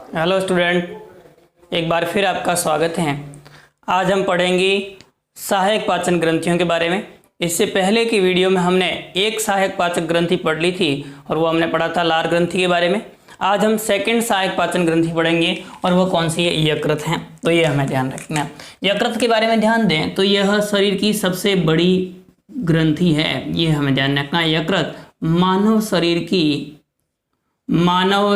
Hello student, एक बार फिर आपका स्वागत है। आज हम पढ़ेंगे सहायक पाचन ग्रंथियों के बारे में। इससे पहले की वीडियो में हमने एक सहायक पाचन ग्रंथि पढ़ ली थी और वो हमने पढ़ा था लार ग्रंथि के बारे में। आज हम सेकंड सहायक पाचन ग्रंथि पढ़ेंगे और वह कौन सी है? यकृत है। तो ये हमें ध्यान रखना है। यकृत के बारे में ध्यान दें तो यह शरीर की सबसे बड़ी ग्रंथि है, ये हमें ध्यान रखना है। यकृत मानव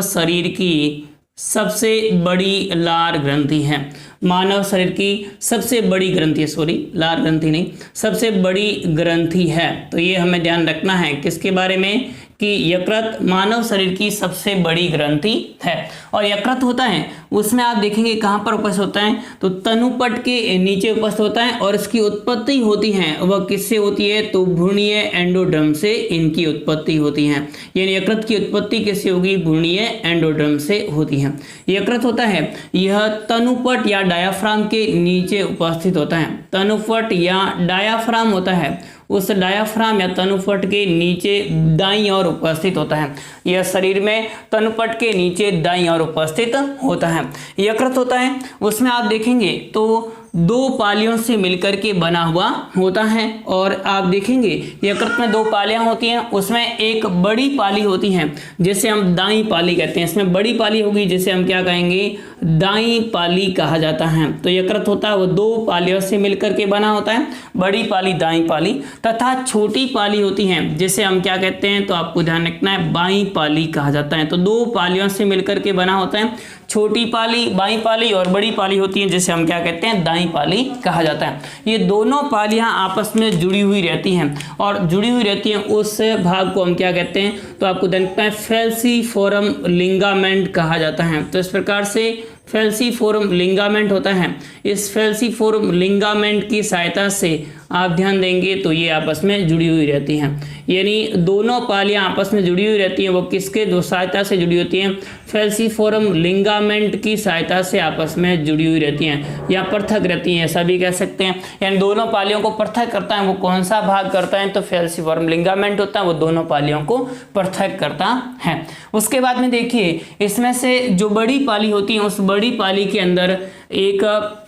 शरीर की सबसे बड़ी लार ग्रंथि है। मानव शरीर की सबसे बड़ी ग्रंथि, लार ग्रंथि नहीं, सबसे बड़ी ग्रंथि है। तो ये हमें ध्यान रखना है किसके बारे में कि यकृत मानव शरीर की सबसे बड़ी ग्रंथि है। और यकृत होता है उसमें आप देखेंगे कहाँ पर उपस्थित होता है तो तनुपट के नीचे उपस्थित होता है और इसकी उत्पत्ति होती है वह किससे होती है तो भ्रूणीय एंडोडर्म से इनकी उत्पत्ति होती है। यानी यकृत की उत्पत्ति किससे होगी? भ्रूणीय एंडोडर्म से होती है। यकृत होता है यह तनुपट या डायाफ्राम के नीचे उपस्थित होता है। तनुपट या डायाफ्राम होता है उस डायाफ्राम या तनुपट के नीचे दाईं ओर उपस्थित होता है। यह शरीर में तनुपट के नीचे दाईं ओर उपस्थित होता है। यकृत होता है उसमें आप देखेंगे तो दो पालियों से मिलकर के बना हुआ होता है। और आप देखेंगे यकृत में दो पालियां होती हैं, उसमें एक बड़ी पाली होती है जिसे हम दाईं पाली कहते हैं। इसमें बड़ी पाली होगी जिसे हम क्या कहेंगे? दाईं पाली कहा जाता है। तो यकृत होता है वो दो पालियों से मिलकर के बना होता है, बड़ी पाली दाईं पाली, तथा छोटी पाली होती है जिसे हम क्या कहते हैं तो आपको ध्यान रखना है बाईं पाली कहा जाता है। तो दो पालियों से मिलकर के बना होता है, छोटी पाली बाईं पाली और बड़ी पाली होती है जिसे हम क्या कहते हैं? दाईं पाली कहा जाता है। ये दोनों पालियां आपस में जुड़ी हुई रहती हैं और जुड़ी हुई रहती हैं उस भाग को हम क्या कहते हैं तो आपको देखते हैं फेल्सीफोरम लिगामेंट कहा जाता है। तो इस प्रकार से फेल्सीफोरम लिगामेंट होता है। इस फेल्सीफोरम लिगामेंट की सहायता से आप ध्यान देंगे तो ये आपस में जुड़ी हुई रहती हैं। यानी दोनों पालियां आपस में जुड़ी हुई रहती हैं, वो किसके दो सहायता से जुड़ी होती हैं? फेल्सीफोरम लिगामेंट की सहायता से आपस में जुड़ी हुई रहती हैं या पृथक रहती हैं, ऐसा भी कह सकते हैं। यानी दोनों पालियों को पृथक करता है वो कौन सा भाग करता है तो फेल्सीफोरम लिगामेंट होता है, वो दोनों पालियों को पृथक करता है। उसके बाद में देखिए इसमें से जो बड़ी पाली होती है उस बड़ी पाली के अंदर एक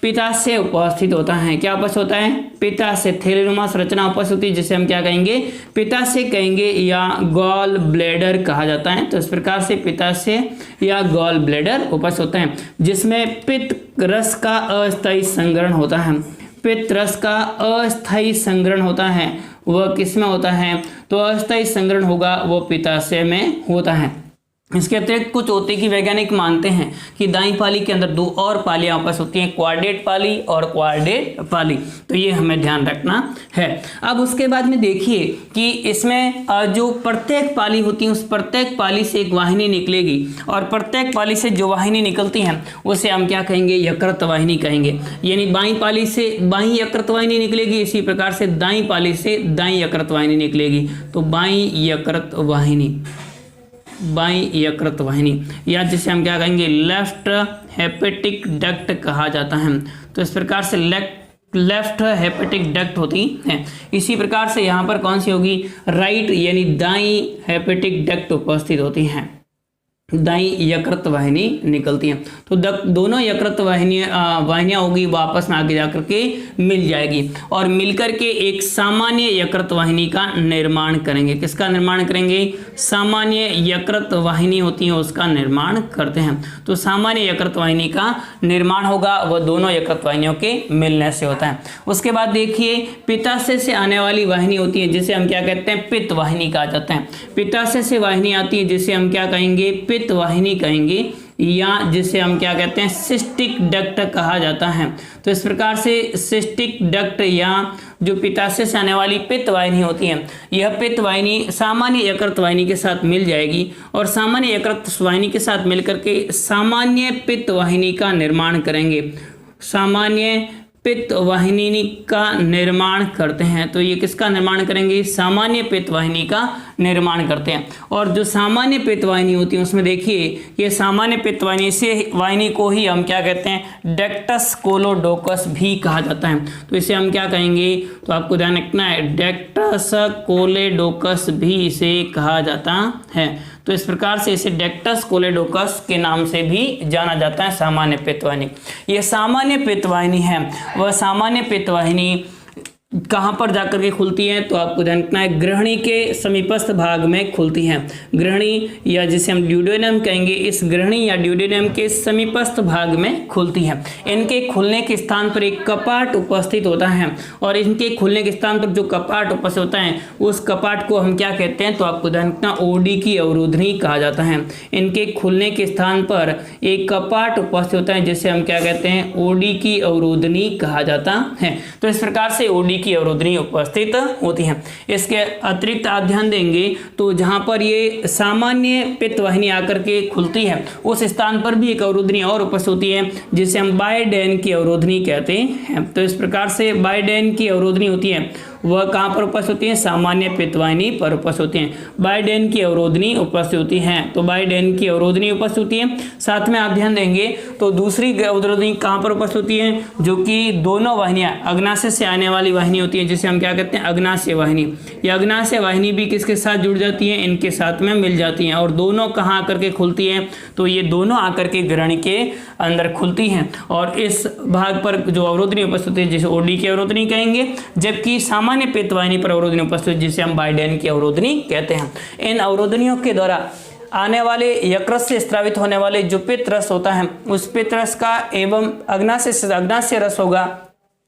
पित्ताशय उपस्थित होता है। क्या उपस्थित होता है? पित्ताशय, थैलेनुमा संरचना उपस्थित होती है जिसे हम क्या कहेंगे? पित्ताशय कहेंगे या गॉल ब्लैडर कहा जाता है। तो इस प्रकार से पित्ताशय या गॉल ब्लैडर उपस्थित होता है जिसमें पित्त रस का अस्थायी संग्रहण होता है। पित्त रस का अस्थायी संग्रहण होता है वह किसमें होता है तो अस्थायी संग्रहण होगा वो पित्ताशय में होता है। इसके अतिरिक्त कुछ होते कि वैज्ञानिक मानते हैं कि दाईं पाली के अंदर दो और पालियां आपस होती हैं, क्वाड्रेट पाली और क्वाड्रेट पाली। तो ये हमें ध्यान रखना है। अब उसके बाद में देखिए कि इसमें जो प्रत्येक पाली होती है उस प्रत्येक पाली से एक वाहिनी निकलेगी और प्रत्येक पाली से जो वाहिनी निकलती है उसे हम क्या कहेंगे? यकृत वाहिनी कहेंगे। यानी बाईं पाली से बाईं यकृत वाहिनी निकलेगी, इसी प्रकार से दाईं पाली से दाईं यकृत वाहिनी निकलेगी। तो बाईं यकृत वाहिनी या जिसे हम क्या कहेंगे? लेफ्ट हेपेटिक डक्ट कहा जाता है। तो इस प्रकार से लेफ्ट हेपेटिक डक्ट होती है। इसी प्रकार से यहाँ पर कौन सी होगी? राइट यानी दाईं हेपेटिक डक्ट उपस्थित होती है, दाईं यकृत वाहिनी निकलती है। तो दोनों यकृत वाहिनियां होगी वो आपस में आगे जाकर के मिल जाएगी और मिलकर के एक सामान्य यकृत वाहिनी का निर्माण करेंगे। किसका निर्माण करेंगे? सामान्य यकृत वाहिनी होती है उसका निर्माण करते हैं। तो सामान्य यकृत वाहिनी का निर्माण होगा वह दोनों यकृत वाहिनियों के मिलने से होता है। उसके बाद देखिए पित्ताशय से आने वाली वाहिनी होती है जिसे हम क्या कहते हैं? पित्त वाहिनी कहा जाता है। पित्ताशय से वाहिनी आती है जिसे हम क्या कहेंगे? पित्त वाहिनी कहेंगे या जिसे हम क्या कहते हैं? सिस्टिक डक्ट कहा जाता है। तो इस प्रकार से सिस्टिक डक्ट या जो पित्ताशय से आने वाली पित्त वाहिनी होती है यह पित्त वाहिनी सामान्य यकृत वाहिनी के साथ मिल जाएगी और सामान्य यकृत वाहिनी के साथ मिलकर के सामान्य पित्त वाहिनी का निर्माण करेंगे। सामान्य पित्त वाहिनी का निर्माण करते हैं। तो ये किसका निर्माण करेंगे? सामान्य पित्त वाहिनी का निर्माण करते हैं। और जो सामान्य पित्त वाहिनी होती है उसमें देखिए ये सामान्य पित्त वाहिनी को ही हम क्या कहते हैं? डक्टस कोलोडोकस भी कहा जाता है। तो इसे हम क्या कहेंगे? तो आपको ध्यान रखना है डक्टस कोलोडोकस भी इसे कहा जाता है। तो इस प्रकार से इसे डेक्टस कोलेडोकस के नाम से भी जाना जाता है, सामान्य पित्तवाहिनी। ये सामान्य पित्तवाहिनी है, वह सामान्य पित्तवाहिनी कहाँ पर जाकर के खुलती है, तो आपको ध्यान रखना है ग्रहणी के समीपस्थ भाग में खुलती है। ग्रहणी या जिसे हम ड्यूडेनम कहेंगे, इस ग्रहणी या ड्यूडेनम के समीपस्थ भाग में खुलती है। इनके खुलने के स्थान पर एक कपाट उपस्थित होता है और इनके खुलने के स्थान पर जो कपाट उपस्थित होता है उस कपाट को हम क्या कहते हैं, तो आपको ध्यान रखना ओडी की अवरोधनी कहा जाता है। इनके खुलने के स्थान पर एक कपाट उपस्थित होता है जिसे हम क्या कहते हैं, ओडी की अवरोधनी कहा जाता है। तो इस प्रकार से ओडी की अवरोधनी उपस्थित होती है। इसके अतिरिक्त आप ध्यान देंगे तो जहां पर ये सामान्य पित्तवाहिनी आकर के खुलती है उस स्थान पर भी एक अवरोधनी और उपस्थित होती है जिसे हम बायडेन की अवरोधनी कहते हैं। तो इस प्रकार से बायडेन की अवरोधनी होती है, वह कहाँ पर उपस्थित होती है, सामान्य पित्तवाहिनी पर उपस्थित होती हैं। बायडेन की अवरोधनी उपस्थित होती है, तो बायडेन की अवरोधनी उपस्थित होती है। साथ में आप ध्यान देंगे तो दूसरी अवरोधनी कहाँ पर उपस्थित होती है, जो कि दोनों वाहिनियाँ अग्नाशय से आने वाली वाहिनी होती है जिसे हम क्या कहते हैं, अग्नाशय वाहिनी। यह अग्नाशय वाहिनी भी किसके साथ जुड़ जाती है, इनके साथ में मिल जाती हैं और दोनों कहाँ आकर के खुलती हैं, तो ये दोनों आकर के ग्रहणी के अंदर खुलती हैं और इस भाग पर जो अवरोधनी उपस्थित होती है जिसे ओडी की अवरोधनी कहेंगे, जबकि सामान्य पित्तवाहिनी पर अवरोधनी उपस्थित जिसे हम बायडेन की अवरोधनी कहते हैं। इन अवरोधनियों के द्वारा आने वाले यकृत से स्रावित होने वाले जो पित्त रस होता है उस पित्त रस का एवं अग्नाशय रस होगा,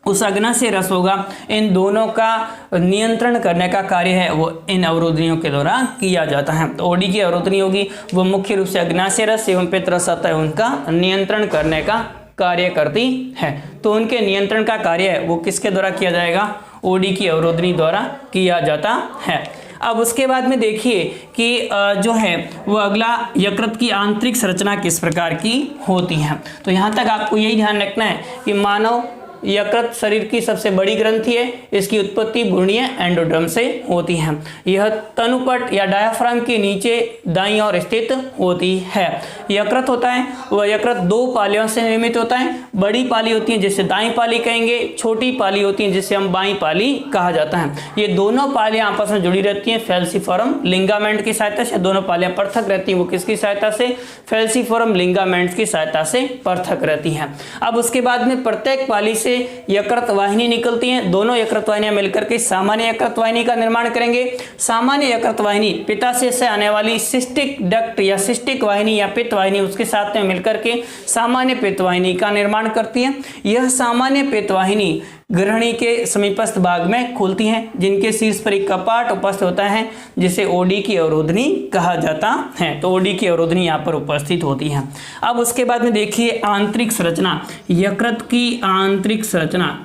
उस अग्नाशय रस होगा, इन दोनों का नियंत्रण करने का कार्य है वो इन अवरोधनियों के द्वारा किया जाता है। तो ओडी की अवरोधनी होगी वो मुख्य रूप से अग्नाशय रस एवं पित्त रस आता है उनका नियंत्रण करने का कार्य करती है। तो उनके नियंत्रण का कार्य है वो किसके द्वारा किया जाएगा, ओडी की अवरोधनी द्वारा किया जाता है। अब उसके बाद में देखिए कि जो है वो अगला यकृत की आंतरिक संरचना किस प्रकार की होती है। तो यहाँ तक आपको यही ध्यान रखना है कि मानव यकृत शरीर की सबसे बड़ी ग्रंथि है, इसकी उत्पत्ति भ्रूणीय एंडोडर्म से होती है। यह तनुपट या डायाफ्राम के नीचे दाईं ओर स्थित होती है। यकृत होता है वह यकृत दो पालियों से निर्मित होता है। बड़ी पाली होती है जिसे दाईं पाली कहेंगे, छोटी पाली होती है जिसे हम बाईं पाली कहा जाता है। ये दोनों पालियां आपस में जुड़ी रहती हैं फेल्सिफोरम लिगामेंट की सहायता से। दोनों पालियां पृथक रहती हैं वो किसकी सहायता से, फेल्सिफोरम लिगामेंट की सहायता से पृथक रहती हैं। अब उसके बाद में प्रत्येक पाली से यकृत वाहिनी निकलती हैं। दोनों यकृत वाहिनियां मिलकर के सामान्य यकृत वाहिनी का निर्माण करेंगे। सामान्य यकृत वाहिनी पित्ताशय से आने वाली सिस्टिक डक्ट या सिस्टिक वाहिनी या पित्त वाहिनी उसके साथ में मिलकर के सामान्य पित्त वाहिनी का निर्माण करती है। यह सामान्य पित्त वाहिनी ग्रहणी के समीपस्थ भाग में खुलती हैं जिनके शीर्ष पर एक कपाट उपस्थित होता है जिसे ओडी की अवरोधनी कहा जाता है। तो ओडी की अवरोधनी यहाँ पर उपस्थित होती है। अब उसके बाद में देखिए आंतरिक संरचना, यकृत की आंतरिक संरचना।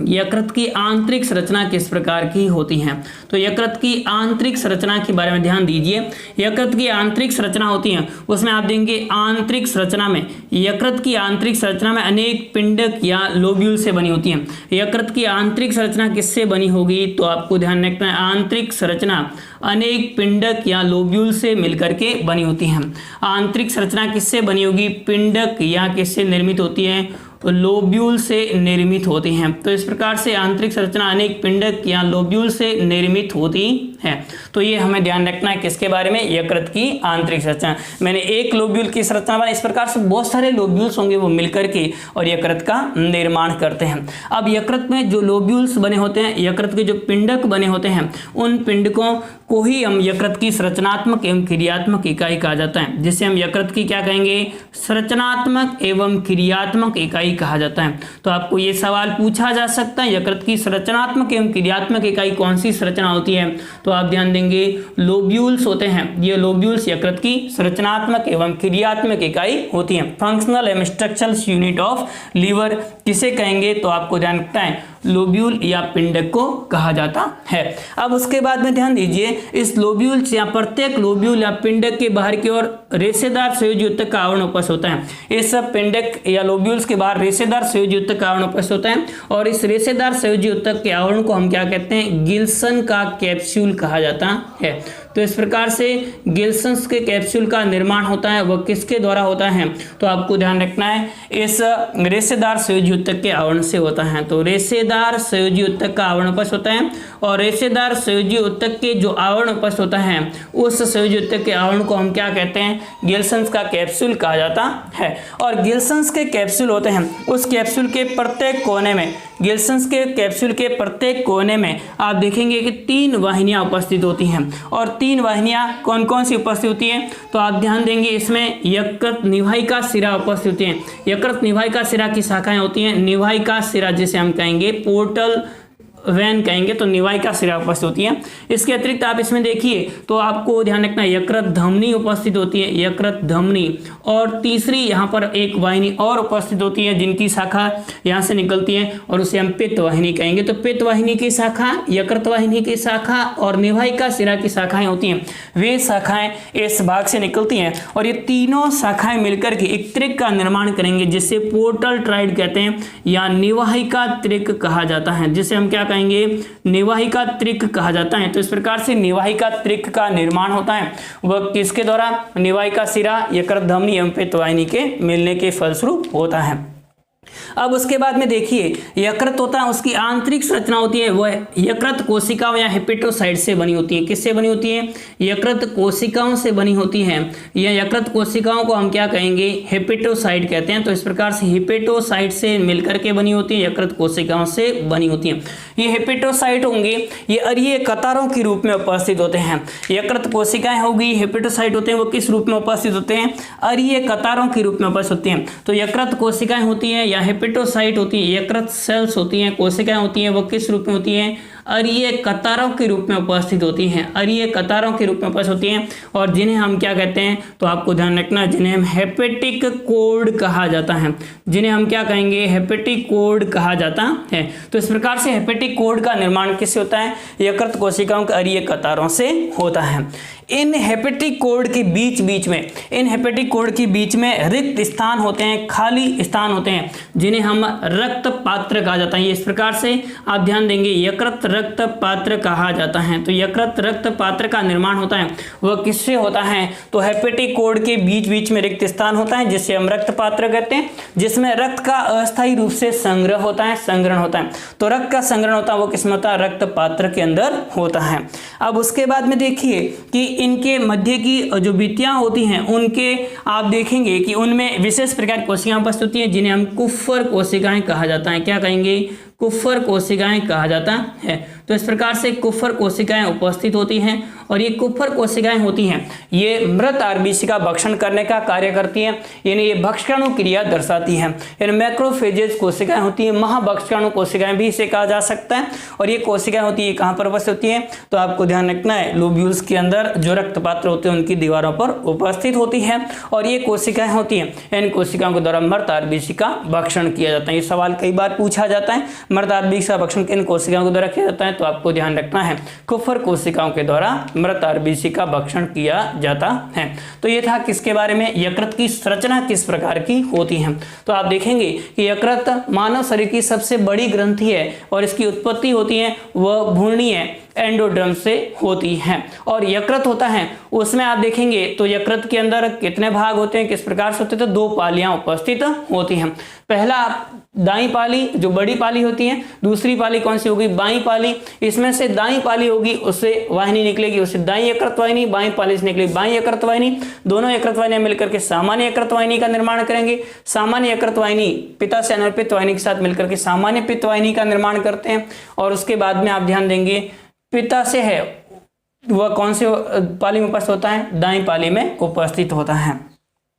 यकृत की आंतरिक संरचना किस प्रकार की होती है, तो यकृत की आंतरिक संरचना के बारे में ध्यान दीजिए। यकृत की आंतरिक संरचना होती है उसमें आप देंगे आंतरिक संरचना में, यकृत की आंतरिक संरचना में अनेक पिंडक या लोब्यूल से बनी होती है। यकृत की आंतरिक संरचना किससे बनी होगी, तो आपको ध्यान रखना है आंतरिक संरचना अनेक पिंडक या लोब्यूल से मिलकर के बनी होती है। आंतरिक संरचना किससे बनी होगी, पिंडक या किससे निर्मित होती है, लोब्यूल से निर्मित होती हैं। तो इस प्रकार से आंतरिक संरचना अनेक पिंडक या लोब्यूल से निर्मित होती है। तो ये हमें ध्यान रखना है किसके बारे में, यकृत की आंतरिक संरचना। मैंने एक लोब्यूल की संरचना बनाई, इस प्रकार से बहुत सारे लोब्यूल्स होंगे वो मिलकर के और यकृत का निर्माण करते हैं। अब यकृत में जो लोब्यूल्स बने होते हैं, यकृत के जो पिंडक बने होते हैं, उन पिंडकों को ही हम यकृत की संरचनात्मक एवं क्रियात्मक इकाई कहा जाता है, जिसे हम यकृत की क्या कहेंगे, संरचनात्मक एवं क्रियात्मक इकाई कहा जाता है। तो आपको ये सवाल पूछा जा सकता है यकृत की संरचनात्मक एवं क्रियात्मक इकाई कौन सी संरचना होती है, तो आप ध्यान देंगे लोब्यूल्स होते हैं। ये लोब्यूल्स यकृत की संरचनात्मक एवं क्रियात्मक इकाई होती है। फंक्शनल एवं स्ट्रक्चरल यूनिट ऑफ लीवर किसे कहेंगे, तो आपको ध्यान रखना है लोब्यूल या पिंडक को कहा जाता है। अब उसके बाद में ध्यान दीजिए इस लोब्यूल्स या प्रत्येक लोब्यूल या पिंडक के बाहर की ओर रेशेदार संयोजी उत्तक का आवरण उपस्थित होता है। इस सब पिंडक या लोब्यूल्स के बाहर रेशेदार संयोजी उत्तक का आवरण उपस्थित होता है और इस रेशेदार संयोजी उत्तक के आवरण को हम क्या कहते हैं, गिल्सन का कैप्सूल कहा जाता है। तो इस प्रकार से गिल्सन्स के कैप्सूल का निर्माण होता है, वह किसके द्वारा होता है? तो आपको ध्यान रखना है इस रेशेदार संयोजी ऊतक के आवरण से होता है। तो रेशेदार संयोजी ऊतक का आवरण उपस्थित होता है और रेशेदार संयोजी ऊतक के जो आवरण उपस्थित होता है उस संयोजी ऊतक के आवरण को हम क्या कहते हैं? गिल्सन्स का कैप्सूल कहा जाता है। और गिल्सन्स के कैप्सूल होते हैं, उस कैप्सूल के प्रत्येक कोने में, गिल्सन्स के कैप्सूल के प्रत्येक कोने में आप देखेंगे कि 3 वाहिनियां उपस्थित होती हैं। और 3 वाहिनियां कौन कौन सी उपस्थित होती हैं? तो आप ध्यान देंगे इसमें यकृत निवाहिका शिरा उपस्थित होती है। यकृत निवाहिका शिरा की शाखाएं होती हैं। निवाहिका शिरा जिसे हम कहेंगे पोर्टल वैन कहेंगे, तो निवाहिका शिरा उपस्थित होती है। इसके अतिरिक्त आप इसमें देखिए तो आपको ध्यान रखना है यकृत धमनी उपस्थित होती है, यकृत धमनी। और तीसरी यहाँ पर एक वाहिनी और उपस्थित होती है जिनकी शाखा यहाँ से निकलती है और उसे हम पित्त वाहिनी कहेंगे। तो पित्त वाहिनी की शाखा, यकृत वाहिनी की शाखा और निवाहिका शिरा की शाखाएं होती हैं, वे शाखाएं इस भाग से निकलती हैं और ये तीनों शाखाएं मिलकर के एक त्रिक का निर्माण करेंगे जिसे पोर्टल ट्राइड कहते हैं या निवाहिका त्रिक कहा जाता है, जिसे हम क्या कहेंगे? निवाहिका त्रिक कहा जाता है। तो इस प्रकार से निवाहिका त्रिक का निर्माण होता है, वह किसके द्वारा? निवाहिका शिरा, यकृत धमनी एवं पित्त वाहिनी के मिलने के फलस्वरूप होता है। अब उसके बाद में देखिए यकृत होता है, उसकी आंतरिक संरचना होती है वह यकृत कोशिकाओं या हेपेटोसाइट से बनी होती है। किससे बनी होती है? यकृत कोशिकाओं से बनी होती है। यह यकृत कोशिकाओं को हम क्या कहेंगे? हेपेटोसाइट कहते हैं। तो इस प्रकार से हेपेटोसाइट से मिलकर के बनी होती है, यकृत कोशिकाओं से बनी होती है। ये हेपेटोसाइट होंगे, ये अरीय कतारों के रूप में उपस्थित होते हैं। यकृत कोशिकाएं होगी, हेपेटोसाइट होते हैं, वो किस रूप में उपस्थित होते हैं? अरीय कतारों के रूप में उपस्थित होते हैं। तो यकृत कोशिकाएं होती हैं या हेपेटोसाइट होती है, यकृत सेल्स होती हैं, कोशिकाएं होती हैं, वो किस रूप में होती हैं? अरीय कतारों के रूप में उपस्थित होती हैं, अरीय कतारों के रूप में उपस्थित होती हैं। और जिन्हें हम क्या कहते हैं? तो आपको ध्यान रखना, जिन्हें हम हेपेटिक कोड कहा जाता है, जिन्हें हम क्या कहेंगे? हेपेटिक कोड कहा जाता है। तो इस प्रकार से हेपेटिक कोड का निर्माण किससे होता है? यकृत कोशिकाओं के अरीय कतारों से होता है। इन हेपेटिक कोड के बीच में, इन हेपेटिक कोड के बीच में रिक्त स्थान होते हैं, खाली स्थान होते हैं, जिन्हें हम रक्त पात्र कहा जाता है। इस प्रकार से आप ध्यान देंगे यकृत रक्त पात्र कहा जाता है। तो यकृत रक्त पात्र का निर्माण होता है, वह किससे होता है? तो हेपेटिक कोड के बीच में रिक्त स्थान होता है जिसे हम रक्त पात्र कहते हैं, जिसमें रक्त का अस्थायी रूप से संग्रह होता है, संग्रहण होता है। तो रक्त का संग्रहण होता है वो किसमें होता है? रक्त पात्र के अंदर होता है। अब उसके बाद में देखिए कि इनके मध्य की जो भित्तियां होती हैं उनके आप देखेंगे कि उनमें विशेष प्रकार की कोशिकाएं उपस्थित होती हैं जिन्हें हम कुफर कोशिकाएं कहा जाता है। क्या कहेंगे? कुफर कोशिकाएं कहा जाता है। तो इस प्रकार से कुफर कोशिकाएं उपस्थित होती हैं और ये कुफर कोशिकाएं होती हैं, ये मृत आरबीसी का भक्षण करने का कार्य करती हैं, यानी ये भक्षणाणु क्रिया दर्शाती है। यानी मैक्रोफेजेज कोशिकाएं होती हैं, महाभक्षणाणु कोशिकाएं भी इसे कहा जा सकता है। और ये कोशिकाएं होती है कहाँ पर उपस्थित होती हैं? तो आपको ध्यान रखना है लोब्यूल्स के अंदर जो रक्त पात्र होते हैं उनकी दीवारों पर उपस्थित होती है और ये कोशिकाएं होती हैं, इन कोशिकाओं के द्वारा मृत आरबीसी का भक्षण किया जाता है। ये सवाल कई बार पूछा जाता है, मृत आरबीसी का भक्षण किन कोशिकाओं के द्वारा किया जाता है? तो आपको ध्यान रखना है कुफर कोशिकाओं के द्वारा मृत आरबीसी का भक्षण किया जाता है। तो ये था किसके बारे में? यकृत की संरचना किस प्रकार की होती है। तो आप देखेंगे कि यकृत मानव शरीर की सबसे बड़ी ग्रंथि है और इसकी उत्पत्ति होती है वह भ्रूणीय एंडोडर्म से होती है। और यकृत होता है उसमें आप देखेंगे तो यकृत के अंदर कितने भाग होते हैं, किस प्रकार से होते हैं? तो 2 पालियां उपस्थित होती हैं। पहला दाई पाली जो बड़ी पाली होती है, दूसरी पाली कौन सी होगी? बाई पाली। इसमें से दाई पाली होगी उससे वाहिनी निकलेगी, उससे दाई यकृत वाहिनी, बाई पाली से निकलेगी बाई यकृत वाहिनी। दोनों यकृत वाहिनियां मिलकर के सामान्य यकृत वाहिनी का निर्माण करेंगे। सामान्य यकृत वाहिनी पिता से अनर्पित वाहिनी के साथ मिलकर के सामान्य पित्त वाहिनी का निर्माण करते हैं। और उसके बाद में आप ध्यान देंगे पिता से है वह कौन से पाली में उपस्थित होता है? दाई पाली में उपस्थित होता है।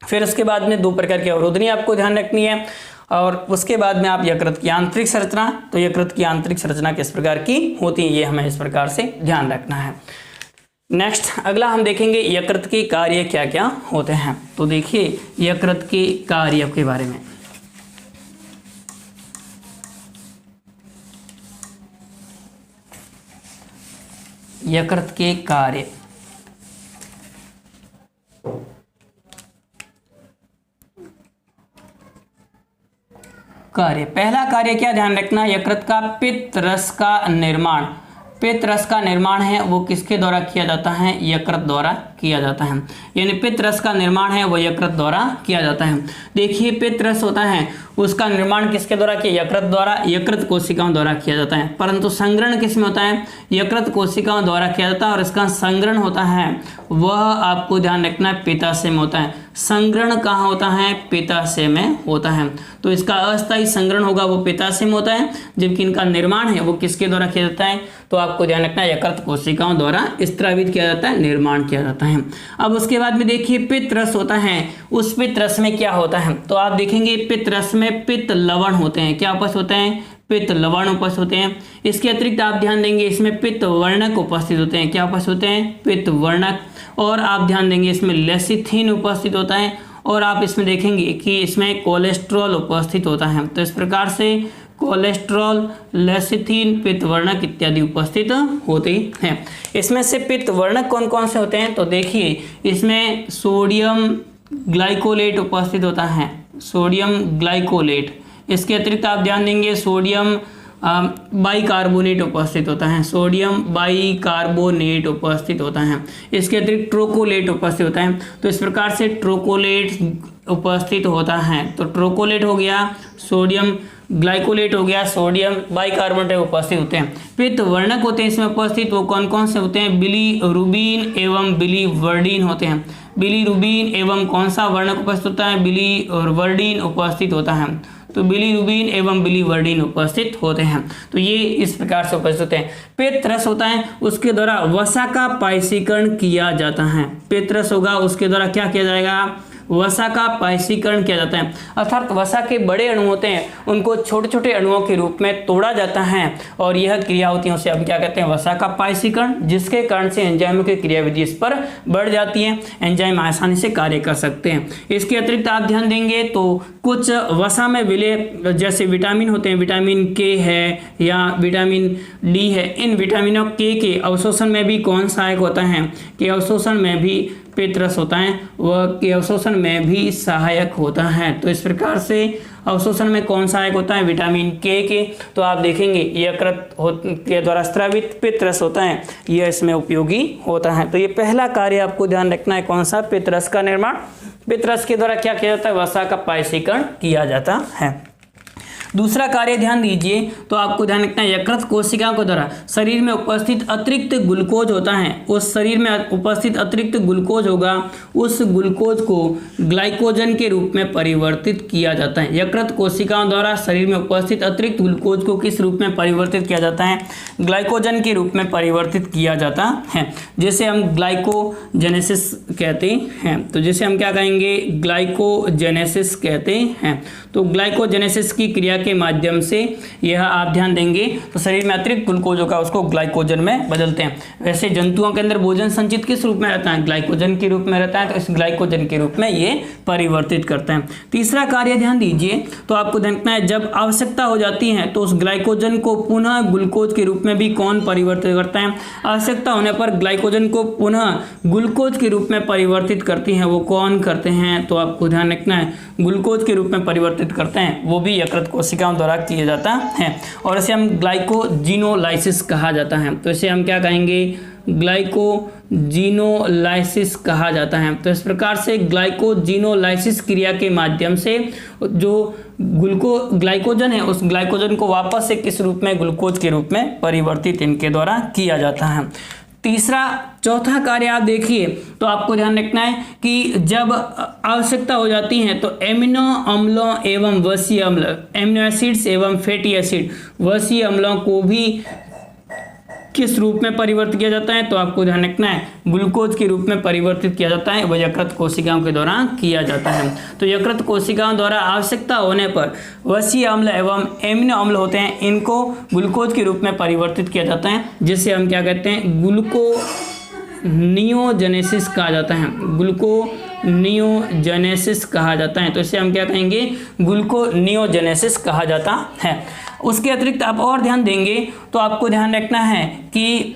फिर उसके बाद में 2 प्रकार की अवरोधनी आपको ध्यान रखनी है। और उसके बाद में आप यकृत की आंतरिक संरचना, तो यकृत की आंतरिक संरचना किस प्रकार की होती है ये हमें इस प्रकार से ध्यान रखना है। नेक्स्ट अगला हम देखेंगे यकृत के कार्य क्या क्या होते हैं। तो देखिए यकृत के कार्य के बारे में। यकृत के कार्य, पहला कार्य क्या ध्यान रखना? यकृत का पित्त रस का निर्माण, पित्त रस का निर्माण है वो किसके द्वारा किया जाता है? यकृत द्वारा किया जाता है। यानी पित्त रस का निर्माण है वो यकृत द्वारा किया जाता है। देखिए पित्त रस होता है उसका निर्माण किसके द्वारा किया? यकृत द्वारा, यकृत कोशिकाओं द्वारा किया जाता है। परंतु संग्रहण किसमें होता है? यकृत कोशिकाओं द्वारा किया जाता है। और इसका संग्रहण होता है वह आपको ध्यान रखना है पित्ताशय में होता है। संग्रहण कहाँ होता है? पित्ताशय में होता है। तो इसका अस्थायी संग्रहण होगा वो पित्ताशय में होता है, जबकि इनका निर्माण है वो किसके द्वारा किया जाता है? तो आपको ध्यान रखना है यकृत कोशिकाओं द्वारा स्त्रावित किया जाता है, निर्माण किया जाता है। अब उसके बाद में देखिए पित्त रस होता है, उस पित्त रस में क्या होता है? तो आप देखेंगे पित्त रस में पित्त लवण होते हैं। क्या उपस्थित होते हैं? पित्त लवण उपस्थित होते हैं। इसके अतिरिक्त आप ध्यान देंगे इसमें पित्त वर्णक उपस्थित होते हैं। क्या उपस्थित होते हैं? पित्त वर्णक। और आप ध्यान देंगे इसमें लेसिथिन उपस्थित होता है। और आप इसमें देखेंगे कि इसमें कोलेस्ट्रॉल उपस्थित होता है। तो इस प्रकार से कोलेस्ट्रॉल, लेसिथिन, पित्त वर्णक इत्यादि उपस्थित होते हैं। इसमें से पित्त वर्णक कौन कौन से होते हैं? तो देखिए इसमें सोडियम ग्लाइकोलेट उपस्थित होता है, सोडियम ग्लाइकोलेट। इसके अतिरिक्त आप ध्यान देंगे सोडियम बाइकार्बोनेट उपस्थित होता है, सोडियम बाइकार्बोनेट उपस्थित होता है। इसके अतिरिक्त ट्रोकोलेट उपस्थित होता है। तो इस प्रकार से ट्रोकोलेट उपस्थित होता है। तो ट्रोकोलेट हो गया, सोडियम ग्लाइकोलेट हो गया, सोडियम बाइकार्बोनेट उपस्थित होते हैं। पित्त वर्णक होते हैं इसमें उपस्थित, वो कौन कौन से होते हैं? बिलीरुबिन एवं बिलीवर्डिन होते हैं। बिलीरुबिन एवं कौन सा वर्णक उपस्थित होता है? बिलीवर्डिन उपस्थित होता है। तो बिलीरुबिन एवं बिलीवर्डिन उपस्थित होते हैं। तो ये इस प्रकार से उपस्थित होते हैं। पित्त रस होता है उसके द्वारा वसा का पायसीकरण किया जाता है। पित्त रस होगा उसके द्वारा क्या किया जाएगा? वसा का पायसीकरण किया जाता है। अर्थात वसा के बड़े अणु होते हैं उनको छोटे छोटे अणुओं के रूप में तोड़ा जाता है और यह क्रिया होती है उसे हम क्या कहते हैं? वसा का पायसीकरण, जिसके कारण से एंजाइमों की क्रियाविधि इस पर बढ़ जाती है, एंजाइम आसानी से कार्य कर सकते हैं। इसके अतिरिक्त आप ध्यान देंगे तो कुछ वसा में विलय जैसे विटामिन होते हैं, विटामिन के है या विटामिन डी है, इन विटामिनों के अवशोषण में भी कौन सहायक होता है? कि अवशोषण में भी पित्त रस होता है वह के अवशोषण में भी सहायक होता है। तो इस प्रकार से अवशोषण में कौन सहायक होता है? विटामिन के। तो आप देखेंगे यकृत के द्वारा स्रावित पित्त रस होता है, यह इसमें उपयोगी होता है। तो ये पहला कार्य आपको ध्यान रखना है, कौन सा? पित्त रस का निर्माण। पित्त रस के द्वारा क्या किया जाता है? वसा का पायसीकरण किया जाता है। दूसरा कार्य ध्यान दीजिए तो आपको ध्यान रखना है यकृत कोशिकाओं के द्वारा शरीर में उपस्थित अतिरिक्त ग्लूकोज होता है, उस शरीर में उपस्थित अतिरिक्त ग्लूकोज होगा, उस ग्लूकोज को ग्लाइकोजन के रूप में परिवर्तित किया जाता है। यकृत कोशिकाओं द्वारा शरीर में उपस्थित अतिरिक्त ग्लूकोज को किस रूप में परिवर्तित किया जाता है? ग्लाइकोजन के रूप में परिवर्तित किया जाता है, जिसे हम ग्लाइकोजेनेसिस कहते हैं। तो जिसे हम क्या कहेंगे? ग्लाइकोजेनेसिस कहते हैं। तो ग्लाइकोजेनेसिस की क्रिया के माध्यम से यह आप ध्यान देंगे तो शरीर में अतिरिक्त ग्लूकोज होगा उसको ग्लाइकोजन में बदलते हैं। वैसे जंतुओं के अंदर भोजन संचित किस रूप में रहता है? ग्लाइकोजन के रूप में रहता है। तो इस ग्लाइकोजन के रूप में ये परिवर्तित करते हैं। तीसरा कार्य ध्यान दीजिए तो आपको देखना है जब आवश्यकता हो जाती है तो उस ग्लाइकोजन को पुनः ग्लूकोज के रूप में भी कौन परिवर्तित करता है? आवश्यकता होने पर ग्लाइकोजन को पुनः ग्लूकोज के रूप में परिवर्तित करती हैं, वो कौन करते हैं? तो आपको ध्यान रखना है ग्लूकोज के रूप में परिवर्तित करते हैं, वो भी यकृत कोशिकाओं द्वारा किया जाता है और इसे हम ग्लाइकोजिनोलाइसिस कहा जाता है। तो इसे हम क्या कहेंगे? ग्लाइकोजिनोलाइसिस कहा जाता है। तो इस प्रकार से ग्लाइकोजिनोलाइसिस क्रिया के माध्यम से जो ग्लाइकोजन है उस ग्लाइकोजन को वापस से किस रूप में? ग्लूकोज के रूप में परिवर्तित इनके द्वारा किया जाता है। चौथा कार्य आप देखिए तो आपको ध्यान रखना है कि जब आवश्यकता हो जाती है तो एमिनो अम्लों एवं वसीय अम्ल, एमिनो एसिड्स एवं फैटी एसिड, वसीय अम्लों को भी किस रूप में परिवर्तित किया जाता है? तो आपको ध्यान रखना है ग्लूकोज के रूप में परिवर्तित किया जाता है, वह यकृत कोशिकाओं के द्वारा किया जाता है। तो यकृत कोशिकाओं द्वारा आवश्यकता होने पर वसीय अम्ल एवं एमिनो अम्ल होते हैं, इनको ग्लूकोज के रूप में परिवर्तित किया जाता है, जिसे हम क्या कहते हैं? ग्लूकोनियोजेनेसिस कहा जाता है। ग्लूकोनियोजेनेसिस कहा जाता है। तो इसे हम क्या कहेंगे? ग्लूकोनियोजेनेसिस कहा जाता है। उसके अतिरिक्त आप और ध्यान देंगे तो आपको ध्यान रखना है कि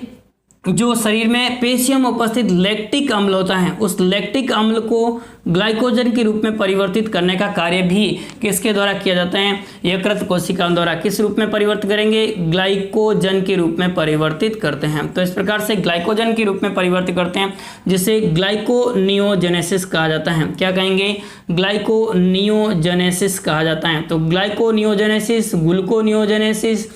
जो शरीर में पेशियों में उपस्थित लैक्टिक अम्ल होता है उस लैक्टिक अम्ल को ग्लाइकोजन के रूप में परिवर्तित करने का कार्य भी किसके द्वारा किया जाता है? यकृत कोशिकाओं द्वारा। किस रूप में परिवर्तित करेंगे? ग्लाइकोजन के रूप में परिवर्तित करते हैं। तो इस प्रकार से ग्लाइकोजन के रूप में परिवर्तित करते हैं, जिसे ग्लाइकोनियोजेनेसिस कहा जाता है। क्या कहेंगे? ग्लाइकोनियोजेनेसिस कहा जाता है। तो ग्लाइकोनियोजेनेसिस, ग्लूकोनियोजेनेसिस,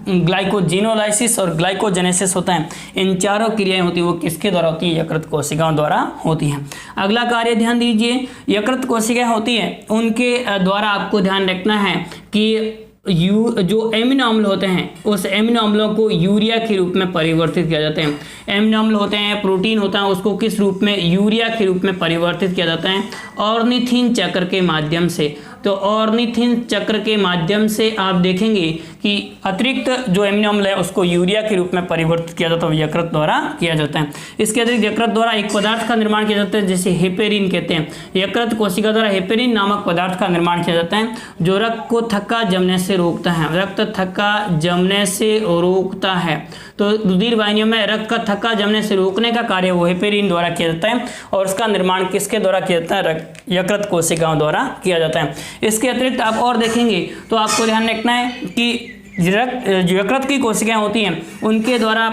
ग्लाइकोजिनोलाइसिस और ग्लाइकोजेनेसिस होता है। इन चारों क्रियाएं होती है वो किसके द्वारा होती है? यकृत कोशिकाओं द्वारा होती हैं। अगला कार्य ध्यान दीजिए, यकृत कोशिकाएं होती है उनके द्वारा आपको ध्यान रखना है कि जो एमिनो अम्ल होते हैं उस एमिनो अम्लों को यूरिया के रूप में परिवर्तित किया जाता है। एमिनो अम्ल होते हैं, प्रोटीन होता है, उसको किस रूप में? यूरिया के रूप में परिवर्तित किया जाता है ऑर्निथिन चक्र के माध्यम से। तो ऑर्निथिन चक्र के माध्यम से आप देखेंगे कि अतिरिक्त जो एमिनो अम्ल है उसको यूरिया के रूप में परिवर्तित किया जाता है, यकृत द्वारा किया जाता है। इसके अतिरिक्त यकृत द्वारा एक पदार्थ का निर्माण किया जाता है जिसे हेपेरिन कहते हैं। यकृत कोशिका द्वारा हेपेरिन नामक पदार्थ का निर्माण किया जाता है जो रक्त को थक्का जमने से रोकता है। रक्त थक्का जमने से रोकता है। तो रुधिर वाहिनियों में रक्त का थक्का जमने से रोकने का कार्य वो हेपेरिन द्वारा किया जाता है और उसका निर्माण किसके द्वारा किया जाता है? यकृत कोशिकाओं द्वारा किया जाता है। इसके अतिरिक्त आप और देखेंगे तो आपको ध्यान रखना है कि जो यकृत की कोशिकाएं होती हैं उनके द्वारा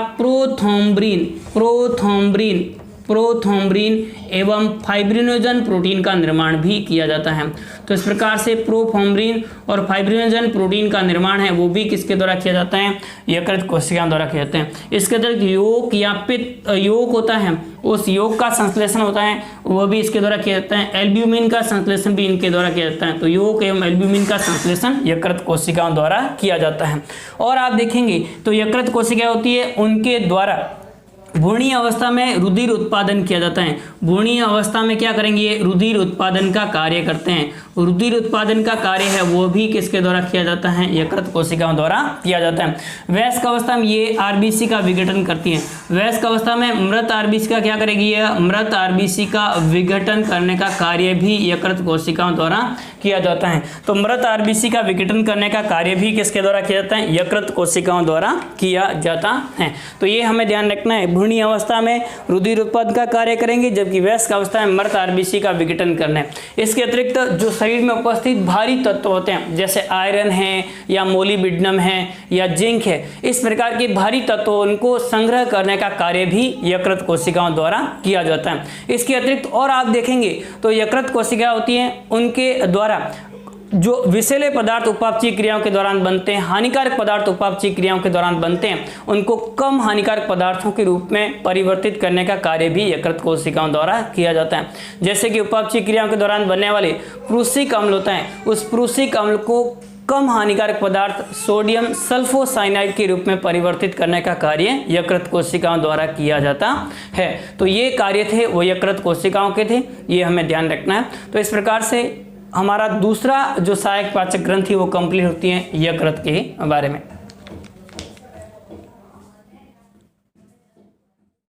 प्रोथ्रोम्बिन एवं फाइब्रिनोजन प्रोटीन का निर्माण भी किया जाता है। तो इस प्रकार से प्रोथ्रोम्बिन और फाइब्रिनोजन प्रोटीन का निर्माण है वो भी किसके द्वारा किया जाता है? यकृत कोशिकाओं द्वारा किया जाता है। इसके अतिरिक्त योग या पित्त योग होता है, उस योग का संश्लेषण होता है वो भी इसके द्वारा किया जाता है। एल्ब्यूमिन का संश्लेषण भी इनके द्वारा किया जाता है। तो योग एवं एल्ब्यूमिन का संश्लेषण यकृत कोशिकाओं द्वारा किया जाता है। और आप देखेंगे तो यकृत कोशिकाएं होती है उनके द्वारा भ्रूणीय अवस्था में रुधिर उत्पादन किया जाता है। भ्रूणीय अवस्था में क्या करेंगे? ये रुधिर उत्पादन का कार्य करते हैं। रुधिर उत्पादन का कार्य है वो भी किसके द्वारा किया जाता है? यकृत कोशिकाओं द्वारा किया जाता है। वयस्क अवस्था में ये आरबीसी का विघटन करती है। वयस्क अवस्था में मृत आरबीसी का क्या करेगी? यह मृत आरबीसी का विघटन करने का कार्य भी यकृत कोशिकाओं द्वारा किया जाता है। तो मृत आरबीसी का विघटन करने का कार्य भी किसके द्वारा किया जाता है? यकृत कोशिकाओं द्वारा किया जाता है। तो ये हमें ध्यान रखना है, भ्रूणीय अवस्था में रुधिर उत्पादन का कार्य करेंगे जबकि वयस्क अवस्था में मृत आरबीसी का विघटन करना है। इसके अतिरिक्त जो शरीर में उपस्थित भारी तत्व होते हैं जैसे आयरन है या मोलिब्डेनम है या जिंक है, इस प्रकार के भारी तत्व उनको संग्रह करने का कार्य भी यकृत कोशिकाओं द्वारा किया जाता है। इसके अतिरिक्त और आप देखेंगे तो यकृत कोशिकाएं होती हैं उनके द्वारा जो विषैले पदार्थ उपापचयी क्रियाओं के दौरान बनते हैं, हानिकारक पदार्थ उपापचयी क्रियाओं के दौरान बनते हैं, उनको कम हानिकारक पदार्थों के रूप में परिवर्तित करने का कार्य भी यकृत कोशिकाओं द्वारा किया जाता है। जैसे कि उपापचयी क्रियाओं के दौरान बनने वाले प्रूसिक अम्ल होता है, उस प्रूसिक अम्ल को कम हानिकारक पदार्थ सोडियम सल्फोसाइनाइड के रूप में परिवर्तित करने का कार्य यकृत कोशिकाओं द्वारा किया जाता है। तो ये कार्य थे वो यकृत कोशिकाओं के थे, ये हमें ध्यान रखना है। तो इस प्रकार से हमारा दूसरा जो सहायक पाचक ग्रंथि वो कंप्लीट होती है यकृत के बारे में।